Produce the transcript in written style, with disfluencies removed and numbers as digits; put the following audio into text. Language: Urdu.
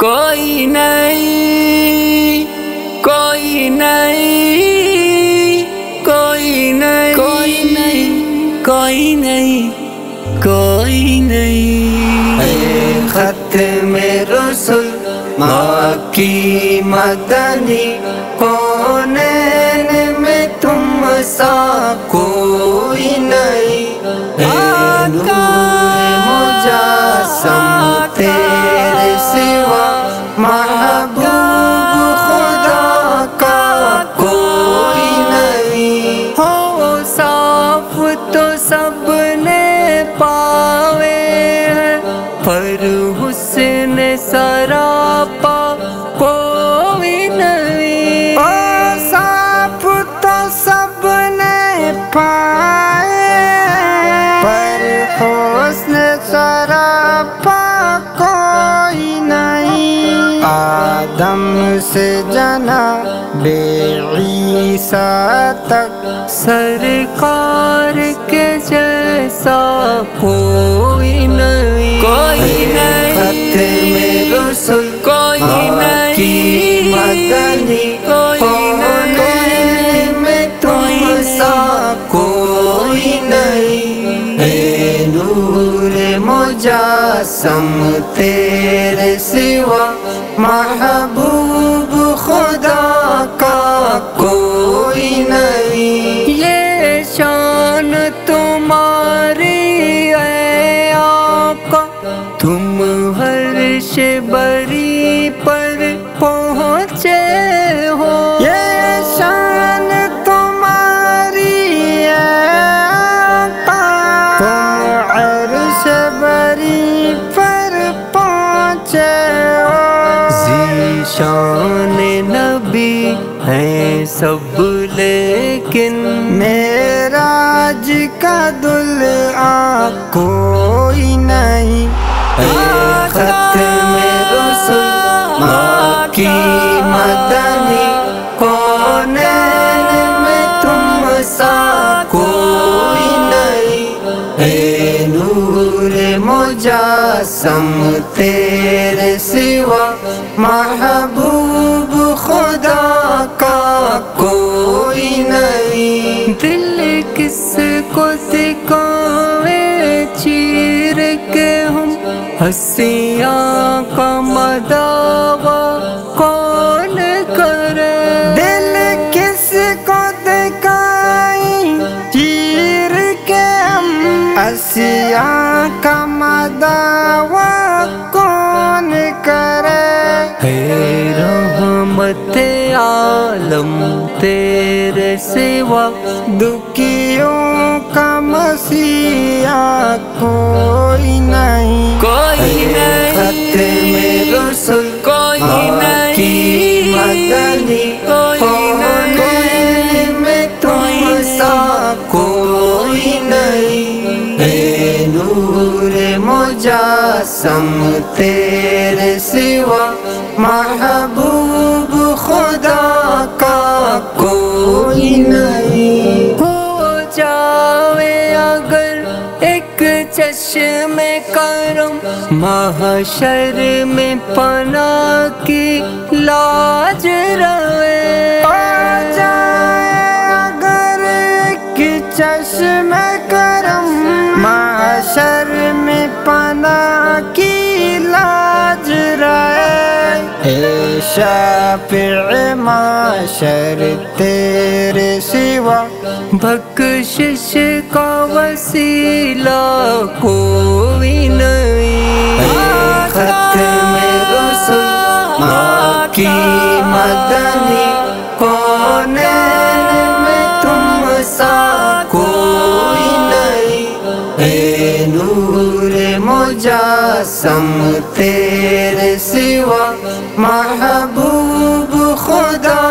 کوئی نہیں کوئی نہیں کوئی نہیں کوئی نہیں کوئی نہیں کوئی نہیں اے ختم رسول مکی مدنی کونین میں تم سا کوئی نہیں اے نور مجسم تیرے سوا محبوب خدا کا کوئی نہیں ہو صاف تو سب نے پاوے ہیں پر حسن سراپا کوئی نہیں صاف تو سب نے پائے پر حسن سراپا کوئی نہیں آدم سے جناب عیسیٰ تک سرکار کے جیسا کوئی نہیں کوئی نہیں ختم رسول کوئی نہیں مدنی کوئی نہیں میں تم سا کوئی نہیں اے نور مجسم تیرے سوا محبوب خدا کا کوئی نہیں یہ شان تمہاری ہے آقا تم عرش بری پر پہنچے ہو یہ شان تمہاری ہے آقا تم عرش بری پر پہنچے ہو ذیشان نبی ہیں سب لیکن معراج کا دلہا کوئی نہیں اے ختم رسول مکی مدنی کونین میں تم سا کوئی نہیں اے نور مجسم تیرے سوا محبوب خدا کا کوئی نہیں دل کس کو دکھائے چیر کے ہم ہنسیاں کا مداوا کون کرے دل کس کو دکھائیں چیر کے ہم اسیاں کا مداوا کون کرے ہے رحمت عالم تیرے سوا دکھیوں کا مسیحا کوئی نہیں کوئی نہیں ختم رسول کوئی نہیں مدنی کوئی نہیں میں تم سا کوئی نہیں اے نور مجسم تیرے سوا محبوب خدا کا کوئی نہیں ہو جاوے اگر ایک چشم کرم محشر میں پناہ کی لاج روے ہو جائے اگر ایک چشم کرم محشر میں پناہ کی لاج رہے اے شافع معاشر تیرے سوا بخشش کا وسیلہ کوئی نہیں ختم رسول مکی مدنی کونین میں تم سا کوئی نہیں اے نور مجسم تیرے سوا محبوب خدا